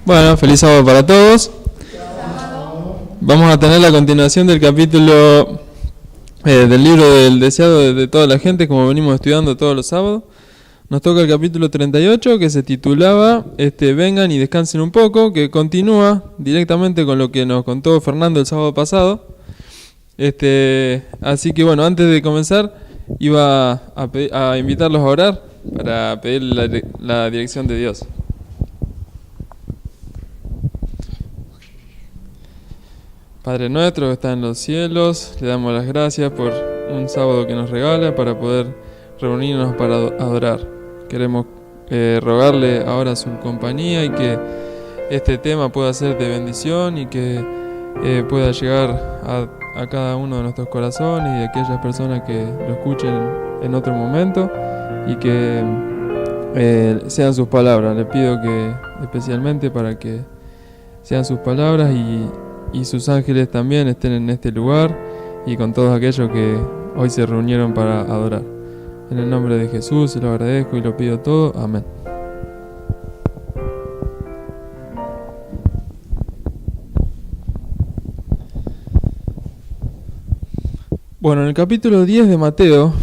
Bueno, feliz sábado para todos. Vamos a tener la continuación del capítulo del libro del deseado de toda la gente, como venimos estudiando todos los sábados. Nos toca el capítulo 38, que se titulaba Vengan y descansen un poco, que continúa directamente con lo que nos contó Fernando el sábado pasado. Así que bueno, antes de comenzar, iba a invitarlos a orar para pedir la dirección de Dios. Padre nuestro que está en los cielos, le damos las gracias por un sábado que nos regala para poder reunirnos para adorar. Queremos rogarle ahora su compañía y que este tema pueda ser de bendición y que pueda llegar a cada uno de nuestros corazones y de aquellas personas que lo escuchen en otro momento y que sean sus palabras. Le pido que especialmente para que sean sus palabras y sus ángeles también estén en este lugar y con todos aquellos que hoy se reunieron para adorar. En el nombre de Jesús se lo agradezco y lo pido todo. Amén. Bueno, en el capítulo 10 de Mateo,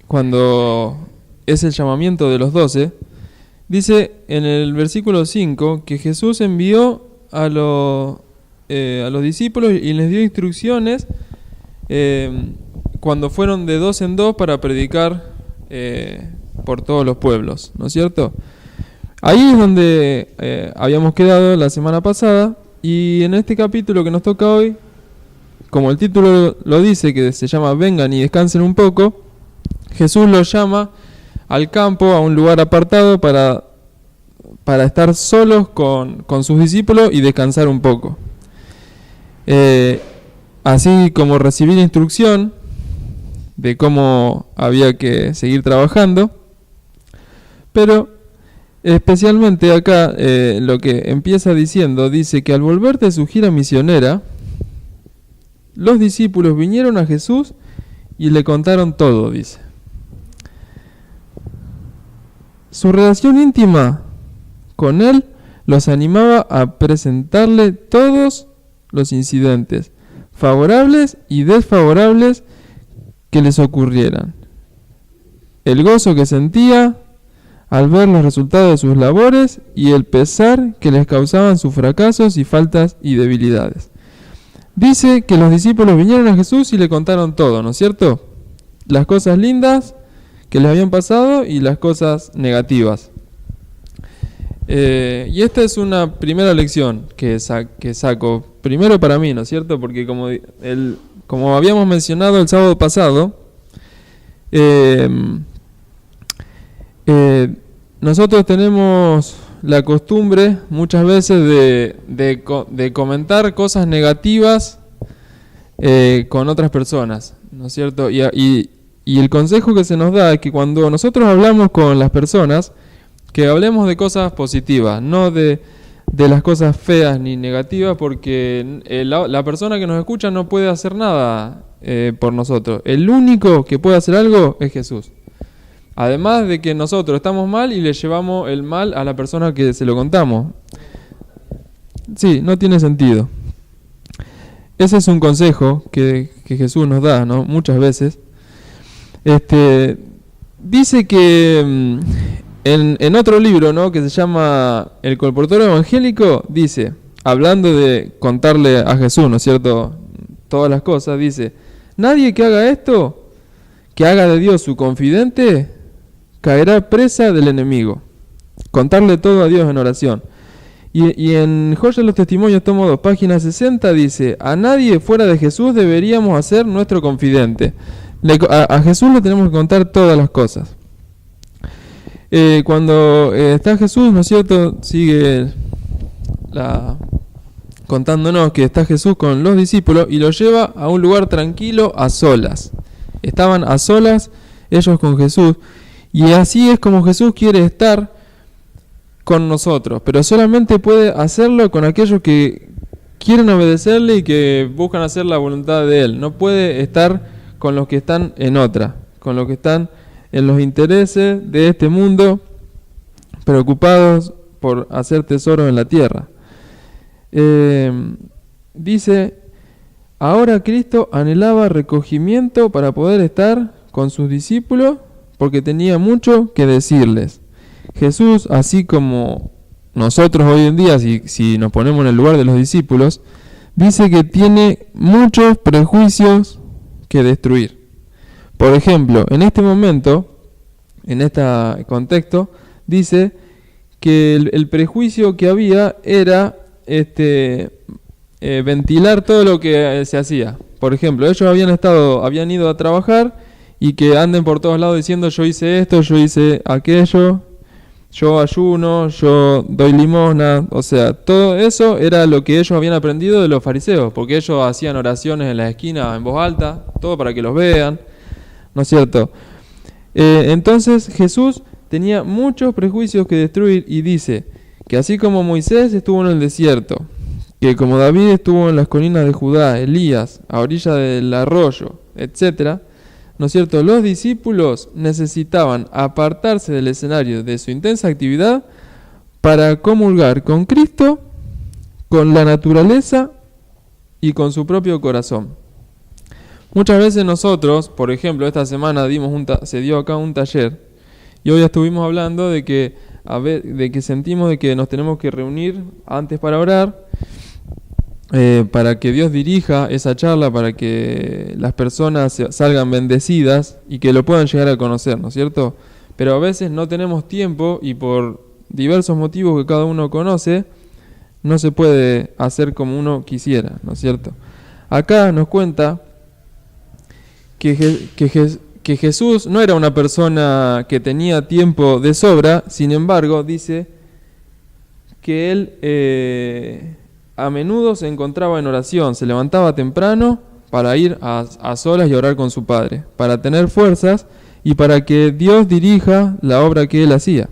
cuando es el llamamiento de los 12, dice en el versículo 5 que Jesús envió a los discípulos y les dio instrucciones cuando fueron de 2 en 2 para predicar por todos los pueblos, ¿no es cierto? Ahí es donde habíamos quedado la semana pasada, y en este capítulo que nos toca hoy, como el título lo dice, que se llama Vengan y descansen un poco, Jesús los llama al campo, a un lugar apartado para estar solos con sus discípulos y descansar un poco. Así como recibir instrucción de cómo había que seguir trabajando, pero especialmente acá lo que empieza diciendo, dice que al volver de su gira misionera, los discípulos vinieron a Jesús y le contaron todo, dice. Su relación íntima con él los animaba a presentarle todos los incidentes, favorables y desfavorables, que les ocurrieran. El gozo que sentía al ver los resultados de sus labores y el pesar que les causaban sus fracasos y faltas y debilidades. Dice que los discípulos vinieron a Jesús y le contaron todo, ¿no es cierto? Las cosas lindas que les habían pasado y las cosas negativas. Y esta es una primera lección que saco, primero para mí, ¿no es cierto? Porque como habíamos mencionado el sábado pasado, nosotros tenemos la costumbre muchas veces de comentar cosas negativas con otras personas, ¿no es cierto? Y el consejo que se nos da es que cuando nosotros hablamos con las personas, que hablemos de cosas positivas, no de las cosas feas ni negativas, porque la persona que nos escucha no puede hacer nada por nosotros. El único que puede hacer algo es Jesús. Además de que nosotros estamos mal y le llevamos el mal a la persona que se lo contamos. Sí, no tiene sentido. Ese es un consejo que Jesús nos da, ¿no? Muchas veces. Dice que en otro libro, ¿no?, que se llama El colportorio evangélico, dice, hablando de contarle a Jesús, ¿no es cierto?, todas las cosas, dice: nadie que haga esto, que haga de Dios su confidente, caerá presa del enemigo. Contarle todo a Dios en oración. Y en Joya de los Testimonios, tomo 2, página 60, dice: a nadie fuera de Jesús deberíamos hacer nuestro confidente. A Jesús le tenemos que contar todas las cosas. Cuando está Jesús, ¿no es cierto?, sigue contándonos que está Jesús con los discípulos y los lleva a un lugar tranquilo, a solas. Estaban a solas ellos con Jesús, y así es como Jesús quiere estar con nosotros, pero solamente puede hacerlo con aquellos que quieren obedecerle y que buscan hacer la voluntad de Él. No puede estar con los que están en otra, con los que están en los intereses de este mundo, preocupados por hacer tesoros en la tierra. Dice, ahora Cristo anhelaba recogimiento para poder estar con sus discípulos porque tenía mucho que decirles. Jesús, así como nosotros hoy en día, si nos ponemos en el lugar de los discípulos, dice que tiene muchos prejuicios que destruir. Por ejemplo, en este momento, en este contexto, dice que el prejuicio que había era ventilar todo lo que se hacía. Por ejemplo, ellos habían ido a trabajar y que anden por todos lados diciendo yo hice esto, yo hice aquello, yo ayuno, yo doy limosna. O sea, todo eso era lo que ellos habían aprendido de los fariseos, porque ellos hacían oraciones en la esquina en voz alta, todo para que los vean, ¿no es cierto? Entonces Jesús tenía muchos prejuicios que destruir y dice que así como Moisés estuvo en el desierto, que como David estuvo en las colinas de Judá, Elías a orilla del arroyo, etc., ¿no es cierto? Los discípulos necesitaban apartarse del escenario de su intensa actividad para comulgar con Cristo, con la naturaleza y con su propio corazón. Muchas veces nosotros, por ejemplo, esta semana se dio acá un taller y hoy estuvimos hablando de que sentimos de que nos tenemos que reunir antes para orar, para que Dios dirija esa charla, para que las personas salgan bendecidas y que lo puedan llegar a conocer, ¿no es cierto? Pero a veces no tenemos tiempo y por diversos motivos que cada uno conoce, no se puede hacer como uno quisiera, ¿no es cierto? Acá nos cuenta que Jesús no era una persona que tenía tiempo de sobra, sin embargo, dice que él a menudo se encontraba en oración, se levantaba temprano para ir a solas y orar con su Padre, para tener fuerzas y para que Dios dirija la obra que él hacía.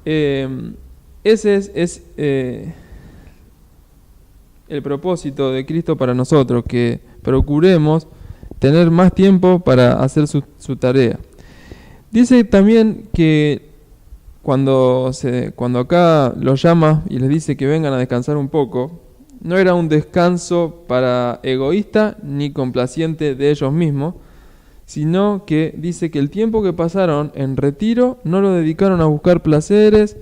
Ese es el propósito de Cristo para nosotros, que procuremos tener más tiempo para hacer su tarea. Dice también que cuando acá los llama y les dice que vengan a descansar un poco, no era un descanso para egoísta ni complaciente de ellos mismos, sino que dice que el tiempo que pasaron en retiro no lo dedicaron a buscar placeres,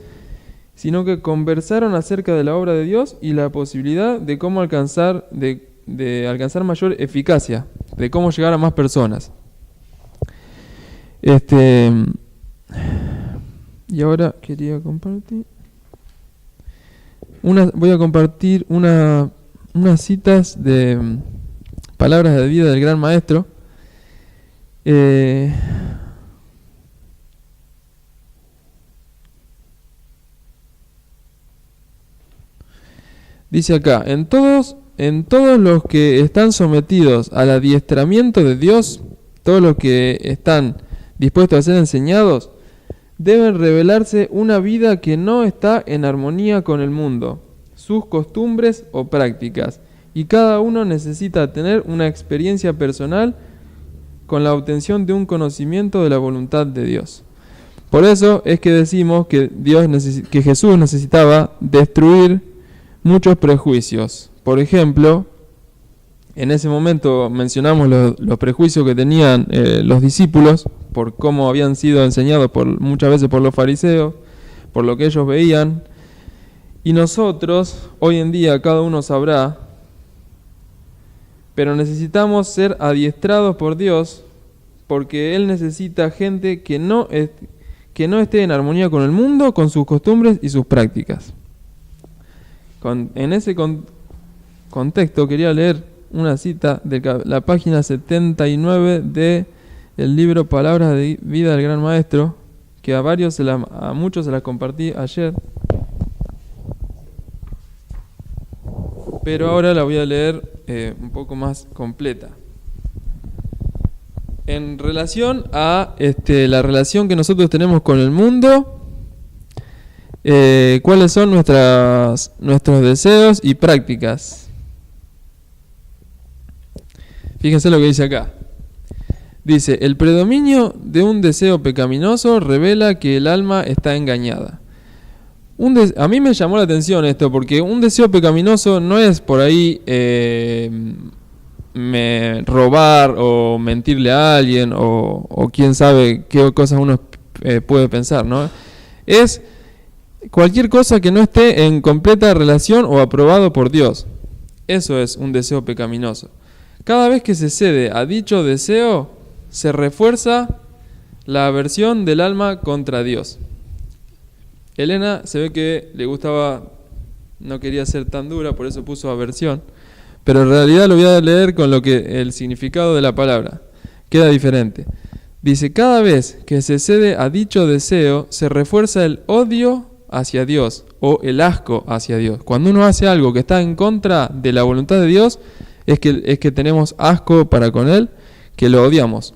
sino que conversaron acerca de la obra de Dios y la posibilidad de cómo alcanzar mayor eficacia, de cómo llegar a más personas. Y ahora quería compartir voy a compartir unas citas de palabras de vida del gran maestro. Dice acá, en todos los que están sometidos al adiestramiento de Dios, todos los que están dispuestos a ser enseñados, deben revelarse una vida que no está en armonía con el mundo, sus costumbres o prácticas, y cada uno necesita tener una experiencia personal con la obtención de un conocimiento de la voluntad de Dios. Por eso es que decimos que Jesús necesitaba destruir muchos prejuicios. Por ejemplo, en ese momento mencionamos los prejuicios que tenían los discípulos por cómo habían sido enseñados muchas veces por los fariseos, por lo que ellos veían. Y nosotros, hoy en día, cada uno sabrá, pero necesitamos ser adiestrados por Dios, porque Él necesita gente que no esté en armonía con el mundo, con sus costumbres y sus prácticas. En ese contexto quería leer una cita de la página 79 del libro Palabras de Vida del Gran Maestro, que a muchos se las compartí ayer, pero ahora la voy a leer un poco más completa. En relación a la relación que nosotros tenemos con el mundo, cuáles son nuestros deseos y prácticas. Fíjense lo que dice acá. Dice, el predominio de un deseo pecaminoso revela que el alma está engañada. A mí me llamó la atención esto, porque un deseo pecaminoso no es por ahí robar o mentirle a alguien o quién sabe qué cosas uno puede pensar, ¿no? Es cualquier cosa que no esté en completa relación o aprobado por Dios. Eso es un deseo pecaminoso. Cada vez que se cede a dicho deseo, se refuerza la aversión del alma contra Dios. Elena se ve que le gustaba, no quería ser tan dura, por eso puso aversión, pero en realidad lo voy a leer con lo que el significado de la palabra queda diferente. Dice, cada vez que se cede a dicho deseo, se refuerza el odio hacia Dios o el asco hacia Dios. Cuando uno hace algo que está en contra de la voluntad de Dios, es que tenemos asco para con Él, que lo odiamos.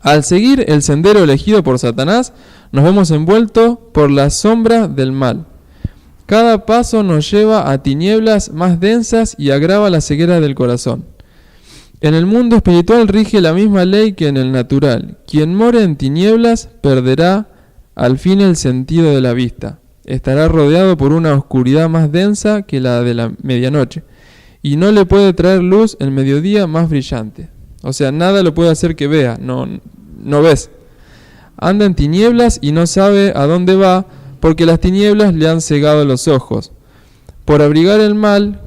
Al seguir el sendero elegido por Satanás, nos vemos envueltos por la sombra del mal. Cada paso nos lleva a tinieblas más densas y agrava la ceguera del corazón. En el mundo espiritual rige la misma ley que en el natural. Quien more en tinieblas perderá al fin el sentido de la vista. Estará rodeado por una oscuridad más densa que la de la medianoche, y no le puede traer luz el mediodía más brillante. O sea, nada lo puede hacer que vea, no ves. Anda en tinieblas y no sabe a dónde va, porque las tinieblas le han cegado los ojos. Por abrigar el mal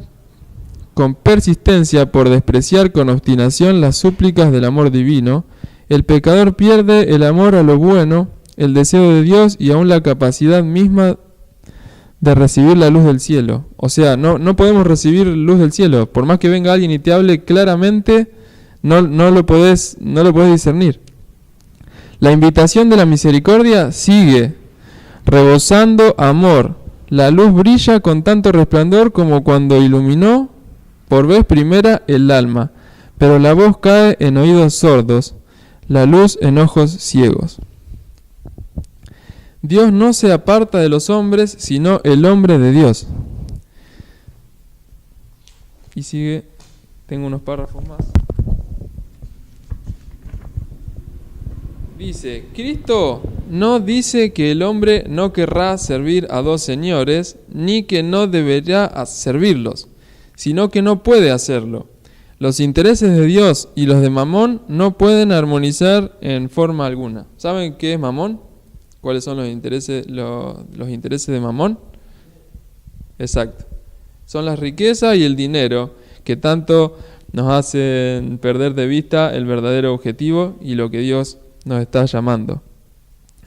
con persistencia, por despreciar con obstinación las súplicas del amor divino, el pecador pierde el amor a lo bueno, el deseo de Dios y aún la capacidad misma de recibir la luz del cielo. O sea, no podemos recibir luz del cielo. Por más que venga alguien y te hable claramente, no lo podés discernir. La invitación de la misericordia sigue, rebosando amor. La luz brilla con tanto resplandor como cuando iluminó por vez primera el alma, pero la voz cae en oídos sordos, la luz en ojos ciegos. Dios no se aparta de los hombres, sino el hombre de Dios. Y sigue, tengo unos párrafos más. Dice, Cristo no dice que el hombre no querrá servir a dos señores, ni que no deberá servirlos, sino que no puede hacerlo. Los intereses de Dios y los de Mamón no pueden armonizar en forma alguna. ¿Saben qué es Mamón? ¿Cuáles son los intereses de Mamón? Exacto. Son las riquezas y el dinero que tanto nos hacen perder de vista el verdadero objetivo y lo que Dios nos está llamando.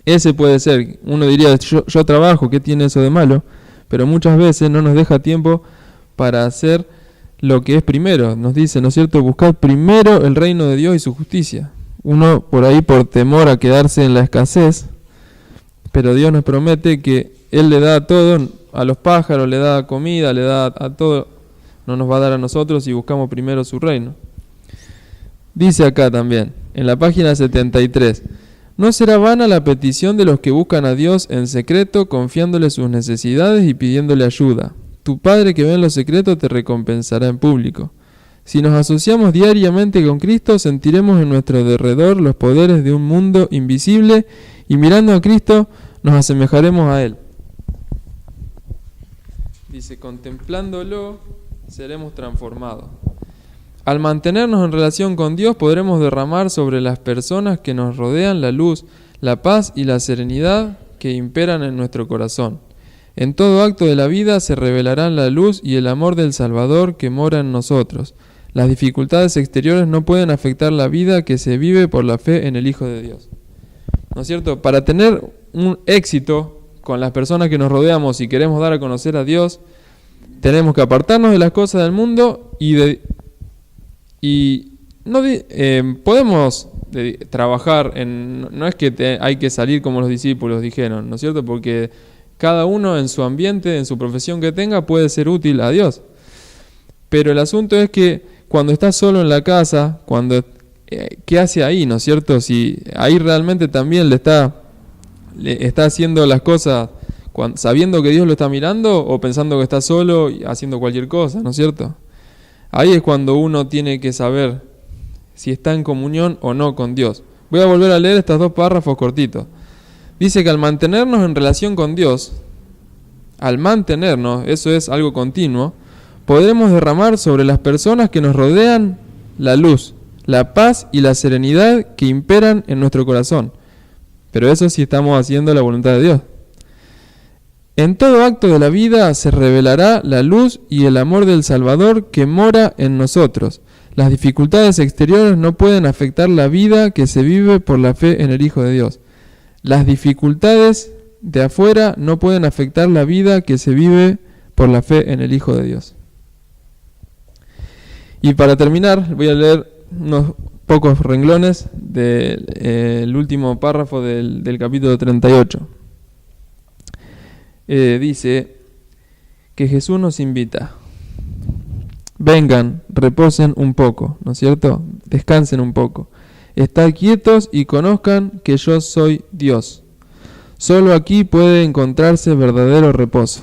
Ese puede ser, uno diría, yo trabajo, ¿qué tiene eso de malo? Pero muchas veces no nos deja tiempo para hacer lo que es primero. Nos dice, ¿no es cierto?, buscar primero el reino de Dios y su justicia. Uno por ahí por temor a quedarse en la escasez, pero Dios nos promete que Él le da a todo, a los pájaros le da comida, le da a todo, no nos va a dar a nosotros si buscamos primero su reino. Dice acá también, en la página 73, no será vana la petición de los que buscan a Dios en secreto, confiándole sus necesidades y pidiéndole ayuda. Tu Padre que ve en lo secreto te recompensará en público. Si nos asociamos diariamente con Cristo, sentiremos en nuestro derredor los poderes de un mundo invisible y mirando a Cristo nos asemejaremos a Él. Dice, contemplándolo seremos transformados. Al mantenernos en relación con Dios podremos derramar sobre las personas que nos rodean la luz, la paz y la serenidad que imperan en nuestro corazón. En todo acto de la vida se revelarán la luz y el amor del Salvador que mora en nosotros. Las dificultades exteriores no pueden afectar la vida que se vive por la fe en el Hijo de Dios. ¿No es cierto? Para tener un éxito con las personas que nos rodeamos y queremos dar a conocer a Dios, tenemos que apartarnos de las cosas del mundo podemos trabajar no es que hay que salir como los discípulos dijeron, ¿no es cierto? Porque cada uno en su ambiente, en su profesión que tenga, puede ser útil a Dios. Pero el asunto es que cuando está solo en la casa, ¿qué hace ahí, no es cierto? Si ahí realmente también le está haciendo las cosas sabiendo que Dios lo está mirando o pensando que está solo y haciendo cualquier cosa, ¿no es cierto? Ahí es cuando uno tiene que saber si está en comunión o no con Dios. Voy a volver a leer estos dos párrafos cortitos. Dice que al mantenernos en relación con Dios, al mantenernos, eso es algo continuo, podremos derramar sobre las personas que nos rodean la luz, la paz y la serenidad que imperan en nuestro corazón. Pero eso sí estamos haciendo la voluntad de Dios. En todo acto de la vida se revelará la luz y el amor del Salvador que mora en nosotros. Las dificultades exteriores no pueden afectar la vida que se vive por la fe en el Hijo de Dios. Las dificultades de afuera no pueden afectar la vida que se vive por la fe en el Hijo de Dios. Y para terminar, voy a leer unos pocos renglones del último párrafo del capítulo 38. Dice que Jesús nos invita. Vengan, reposen un poco, ¿no es cierto? Descansen un poco. Estad quietos y conozcan que yo soy Dios. Solo aquí puede encontrarse verdadero reposo.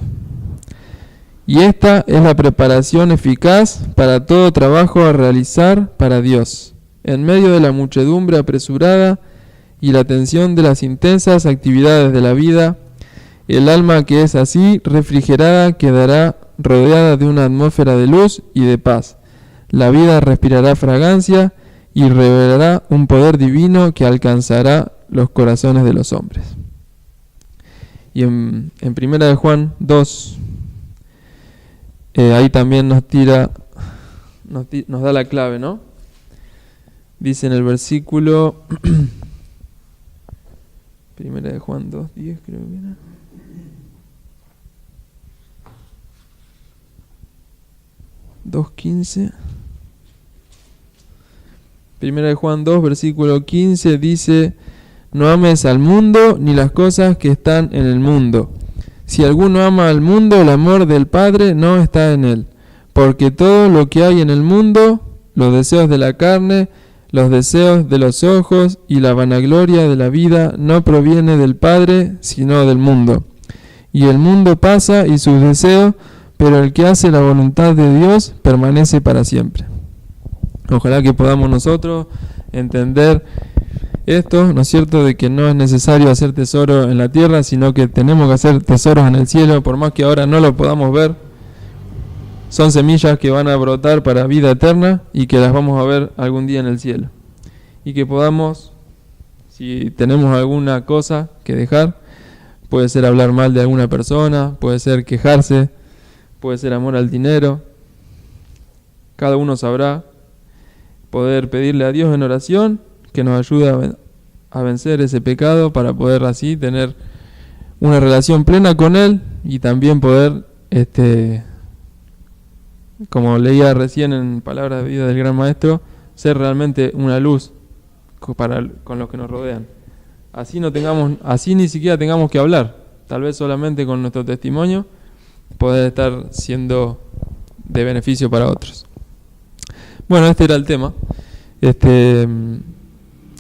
Y esta es la preparación eficaz para todo trabajo a realizar para Dios. En medio de la muchedumbre apresurada y la tensión de las intensas actividades de la vida, el alma que es así refrigerada quedará rodeada de una atmósfera de luz y de paz. La vida respirará fragancia y revelará un poder divino que alcanzará los corazones de los hombres. Y en 1 de Juan 2, ahí también nos da la clave, ¿no? Dice en el versículo 1 de Juan 2:10, creo que era. 2:15. 1 de Juan 2, versículo 15 dice: no ames al mundo ni las cosas que están en el mundo. Si alguno ama al mundo, el amor del Padre no está en él. Porque todo lo que hay en el mundo, los deseos de la carne, los deseos de los ojos y la vanagloria de la vida, no proviene del Padre, sino del mundo. Y el mundo pasa y sus deseos, pero el que hace la voluntad de Dios permanece para siempre. Ojalá que podamos nosotros entender esto, ¿no es cierto?, de que no es necesario hacer tesoro en la tierra, sino que tenemos que hacer tesoros en el cielo, por más que ahora no lo podamos ver. Son semillas que van a brotar para vida eterna y que las vamos a ver algún día en el cielo. Y que podamos, si tenemos alguna cosa que dejar, puede ser hablar mal de alguna persona, puede ser quejarse, puede ser amor al dinero. Cada uno sabrá poder pedirle a Dios en oración que nos ayude a vencer ese pecado para poder así tener una relación plena con Él y también poder, como leía recién en Palabras de Vida del Gran Maestro, ser realmente una luz con los que nos rodean. Así ni siquiera tengamos que hablar, tal vez solamente con nuestro testimonio poder estar siendo de beneficio para otros. Bueno, este era el tema.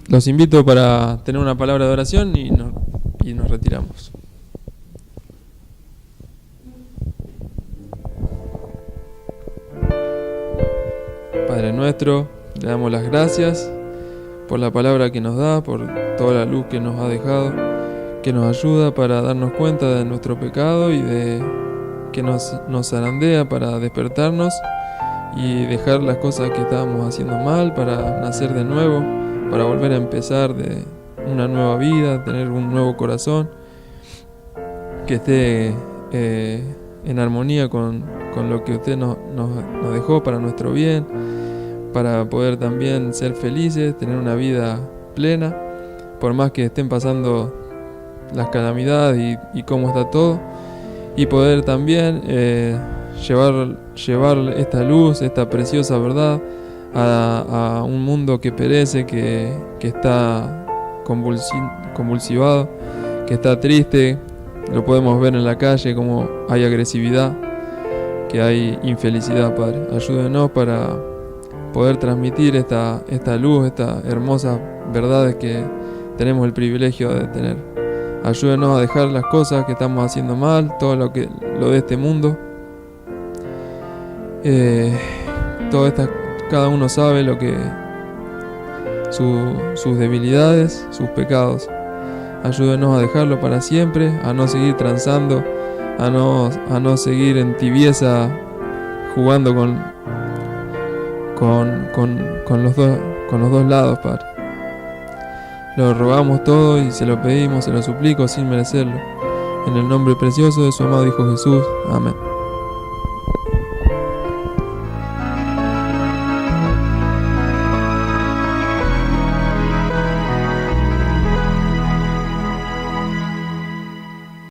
Los invito para tener una palabra de oración y nos retiramos. Padre nuestro, le damos las gracias por la palabra que nos da, por toda la luz que nos ha dejado, que nos ayuda para darnos cuenta de nuestro pecado y de que nos zarandea para despertarnos y dejar las cosas que estábamos haciendo mal, para nacer de nuevo, para volver a empezar de una nueva vida, tener un nuevo corazón que esté en armonía con lo que usted nos dejó para nuestro bien, para poder también ser felices, tener una vida plena, por más que estén pasando las calamidades y cómo está todo, y poder también llevar esta luz, esta preciosa verdad a un mundo que perece, que está convulsivado, que está triste. Lo podemos ver en la calle, como hay agresividad, que hay infelicidad, Padre. Ayúdenos para poder transmitir esta luz, estas hermosas verdades que tenemos el privilegio de tener. Ayúdenos a dejar las cosas que estamos haciendo mal, todo lo de este mundo. Cada uno sabe lo que sus debilidades, sus pecados. Ayúdenos a dejarlo para siempre, a no seguir transando a no seguir en tibieza jugando con los dos lados, Padre. Lo rogamos todo y se lo pedimos, se lo suplico sin merecerlo. En el nombre precioso de su amado Hijo Jesús. Amén.